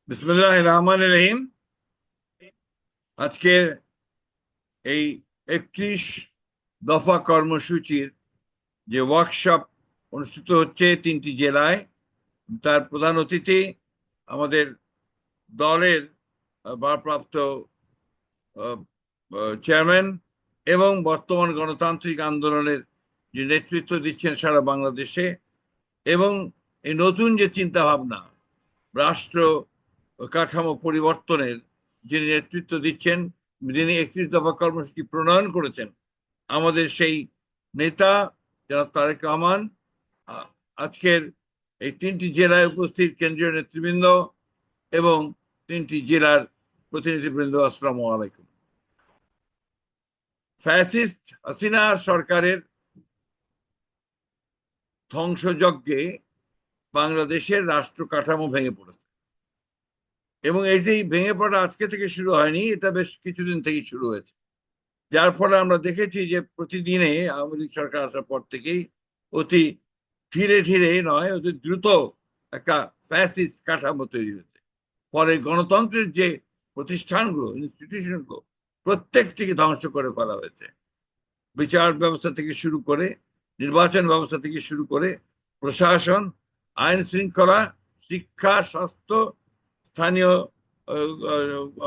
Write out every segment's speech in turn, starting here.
বিসমিল্লাহির রহমানির রহিম। আজকে এই 31 দফা কর্মসূচির যে ওয়ার্কশপ অনুষ্ঠিত হচ্ছে 3টি জেলায়, তার প্রধান অতিথি আমাদের দলের ভারপ্রাপ্ত চেয়ারম্যান এবং বর্তমান গণতান্ত্রিক আন্দোলনের যে নেতৃত্ব দিচ্ছেন সারা বাংলাদেশে, এবং এই নতুন যে চিন্তা ভাবনা রাষ্ট্র কাঠামো পরিবর্তনের যিনি নেতৃত্ব দিচ্ছেন, যিনি 31 দফা কর্মসূচি প্রণয়ন করেছেন, আমাদের সেই নেতা জনাব তারেক রহমান। আজকের এই 3টি জেলায় উপস্থিত কেন্দ্রীয় নেতৃবৃন্দ এবং 3টি জেলার প্রতিনিধিবৃন্দ, আসসালামু আলাইকুম। ফ্যাসিস্ট হাসিনা সরকারের ধ্বংসযজ্ঞে বাংলাদেশের রাষ্ট্র কাঠামো ভেঙে পড়েছে, এবং এটি ভেঙে পড়া আজকে থেকে শুরু হয়নি, এটা বেশ কিছুদিন থেকে শুরু হয়েছে। যার ফলে আমরা দেখেছি যে প্রতিদিনে আওয়ামী লীগ সরকার আসার পর থেকেই অতি ধীরে ধীরে নয়, অতি দ্রুত একটা ফ্যাসিস্ট কাঠামো তৈরি হয়েছে। ফলে গণতন্ত্রের যে প্রতিষ্ঠানগুলো, ইনস্টিটিউশনগুলো, প্রত্যেকটিকে ধ্বংস করে ফেলা হয়েছে। বিচার ব্যবস্থা থেকে শুরু করে, নির্বাচন ব্যবস্থা থেকে শুরু করে, প্রশাসন, আইন শৃঙ্খলা, শিক্ষা, স্বাস্থ্য, স্থানীয়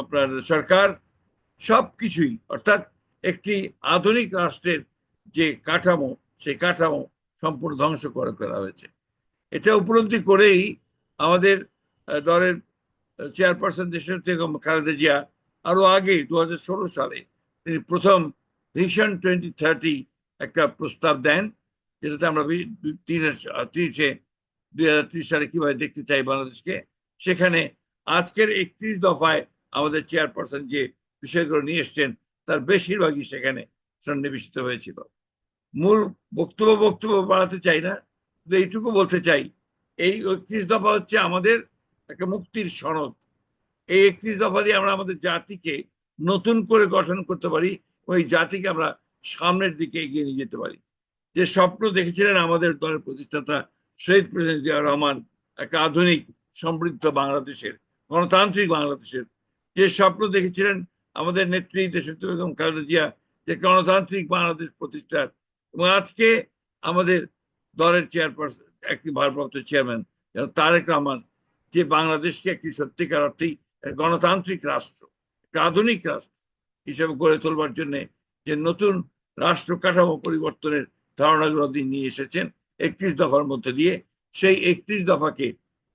আপনার সরকার, সবকিছুই, অর্থাৎ একটি আধুনিক রাষ্ট্রের যে কাঠামো, সেই কাঠামো সম্পূর্ণ ধ্বংস করে ফেলা হয়েছে। এটা উপলব্ধি করেই আমাদের দলের চেয়ারপারসন দেশনেত্রী খালেদা জিয়া আরো আগে 2016 সালে তিনি প্রথম ভিশন 2030 একটা প্রস্তাব দেন, যেটাতে আমরা 2030 সালে কিভাবে দেখতে চাই বাংলাদেশকে। সেখানে আজকের 31 দফায় আমাদের চেয়ারপারসন যে বিষয়গুলো নিয়ে এসছেন, তার বেশিরভাগই সেখানে সন্নিবেশিত হয়েছিল। মূল বক্তব্য বাড়াতে চাই না, শুধু এইটুকু বলতে চাই, এই 31 দফা হচ্ছে আমাদের একটা মুক্তির সনদ। এই 31 দফা দিয়ে আমরা আমাদের জাতিকে নতুন করে গঠন করতে পারি, ওই জাতিকে আমরা সামনের দিকে এগিয়ে নিয়ে যেতে পারি। যে স্বপ্ন দেখেছিলেন আমাদের দলের প্রতিষ্ঠাতা শহীদ প্রেসিডেন্ট জিয়া রহমান, একটা আধুনিক সমৃদ্ধ বাংলাদেশের, গণতান্ত্রিক বাংলাদেশের, যে স্বপ্ন দেখেছিলেন আমাদের নেত্রী দেশনেত্রী বেগম খালেদা জিয়া, যে গণতান্ত্রিক বাংলাদেশ প্রতিষ্ঠার, এবং আজকে আমাদের দলের চেয়ারপারসন, একটি ভারপ্রাপ্ত চেয়ারম্যান তারেক রহমান, যে বাংলাদেশকে একটি সত্যিকার অর্থেই গণতান্ত্রিক রাষ্ট্র, একটা আধুনিক রাষ্ট্র হিসেবে গড়ে তোলবার জন্য যে নতুন রাষ্ট্র কাঠামো পরিবর্তনের ধারণাগুলো তিনি নিয়ে এসেছেন 31 দফার মধ্যে দিয়ে। সেই 31 দফাকে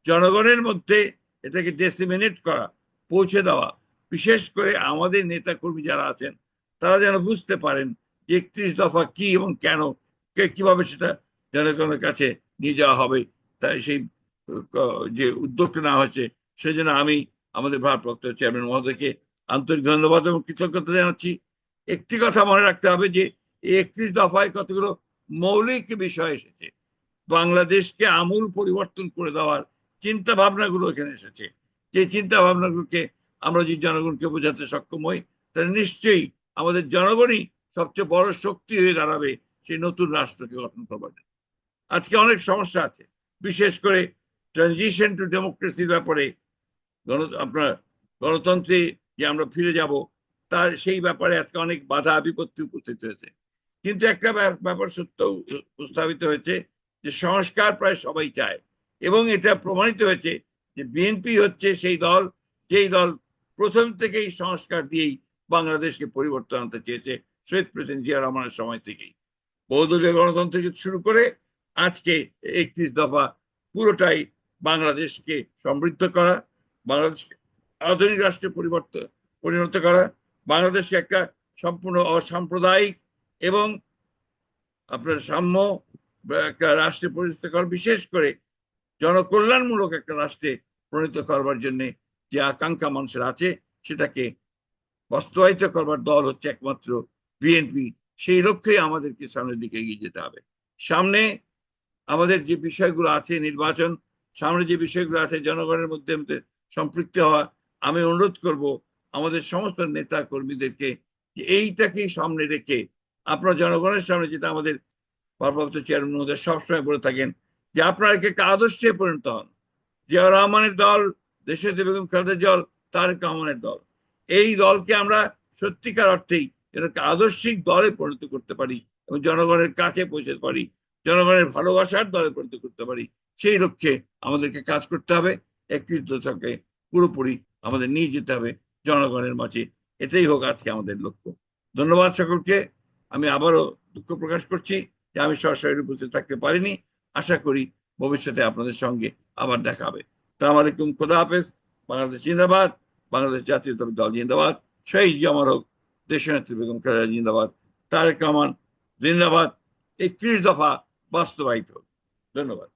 জনগণের মধ্যে এটাকে ডেসিমিনেট করা, পৌঁছে দেওয়া, বিশেষ করে আমাদের নেতা কর্মী যারা আছেন তারা যেন বুঝতে পারেন যে 31 দফা কি এবং কেন, কিভাবে সেটা জনগণের কাছে নিয়ে যাওয়া হবে। তাই সেই যে উদ্যোগটা নেওয়া হয়েছে, সেই জন্য আমি আমাদের ভারপ্রাপ্ত চেয়ারম্যান মহোদয়কে আন্তরিক ধন্যবাদ এবং কৃতজ্ঞতা জানাচ্ছি। একটি কথা মনে রাখতে হবে যে এই 31 দফায় কতগুলো মৌলিক বিষয় এসেছে। বাংলাদেশকে আমূল পরিবর্তন করে দেওয়ার চিন্তা ভাবনাগুলো এখানে এসেছে। যে চিন্তা ভাবনাগুলোকে আমরা যদি জনগণকে বোঝাতে সক্ষম হই, তাহলে নিশ্চয়ই আমাদের জনগণই সবচেয়ে বড় শক্তি হয়ে দাঁড়াবে সেই নতুন রাষ্ট্রকে গঠন করবার। আজকে অনেক সমস্যা আছে, বিশেষ করে ট্রানজিশন টু ডেমোক্রেসির ব্যাপারে, আপনার গণতন্ত্রে যে আমরা ফিরে যাব, তার সেই ব্যাপারে আজকে অনেক বাধা বিপত্তি উপস্থিত হয়েছে। কিন্তু একটা ব্যাপার সত্য প্রস্তাবিত হয়েছে যে সংস্কার প্রায় সবাই চায়, এবং এটা প্রমাণিত হয়েছে যে বিএনপি হচ্ছে সেই দল, যেই দল প্রথম থেকেই সংস্কার দিয়েই বাংলাদেশকে পরিবর্তন আনতে চেয়েছে, শহীদ প্রেসিডেন্ট জিয়া রহমানের সময় থেকেই। বহুদলীয় গণতন্ত্র থেকে শুরু করে আজকে 31 দফা পুরোটাই বাংলাদেশকে সমৃদ্ধ করা, বাংলাদেশকে আধুনিক রাষ্ট্রে পরিণত করা, বাংলাদেশকে একটা সম্পূর্ণ অসাম্প্রদায়িক এবং আপনার সাম্য একটা রাষ্ট্রে পরিণত করা, বিশেষ করে জনকল্যাণমূলক একটা রাষ্ট্রে পরিণত করবার জন্য যে আকাঙ্ক্ষা মানুষের আছে, সেটাকে বাস্তবায়িত করবার দল হচ্ছে একমাত্র বিএনপি। সেই লক্ষ্যে আমাদেরকে সামনের দিকে এগিয়ে যেতে হবে। সামনে আমাদের যে বিষয়গুলো আছে, নির্বাচন, সামনে যে বিষয়গুলো আছে, জনগণের মধ্যে সম্পৃক্ত হওয়া, আমি অনুরোধ করব আমাদের সমস্ত নেতা কর্মীদেরকে যে এইটাকেই সামনে রেখে আপনারা জনগণের সামনে, যেটা আমাদের ভারপ্রাপ্ত চেয়ারম্যান মহোদয় সবসময় বলে থাকেন, যে আপনারা একটা আদর্শে পরিণত হন। জিয়া রহমানের দল দেশনেত্রী বেগম খালেদা জিয়া তারেক রহমানের দল। এই দলকে আমরা সত্যিকার অর্থেই এটাকে আদর্শিক দলে পরিণত করতে পারি এবং জনগণের কাছে পৌঁছাতে পারি, জনগণের ভালোবাসার দলে পরিণত করতে পারি। সেই লক্ষ্যে আমাদেরকে কাজ করতে হবে। 31 দশকে পুরোপুরি আমাদের নিয়ে যেতে হবে জনগণের মাঝে। এটাই হোক আজকে আমাদের লক্ষ্য। ধন্যবাদ সকলকে। আমি আবারও দুঃখ প্রকাশ করছি যে আমি সরাসরি উপস্থিত থাকতে পারিনি। আশা করি ভবিষ্যতে আপনাদের সঙ্গে আবার দেখা হবে। আসসালামু আলাইকুম, খোদা হাফেজ। বাংলাদেশ জিন্দাবাদ, বাংলাদেশ জাতীয়তাবাদী দল জিন্দাবাদ, শহীদ জিয়া হোক, দেশনেত্রী বেগম খালেদা জিন্দাবাদ, তারেক রহমান জিন্দাবাদ, 31 দফা বাস্তবায়িত। ধন্যবাদ।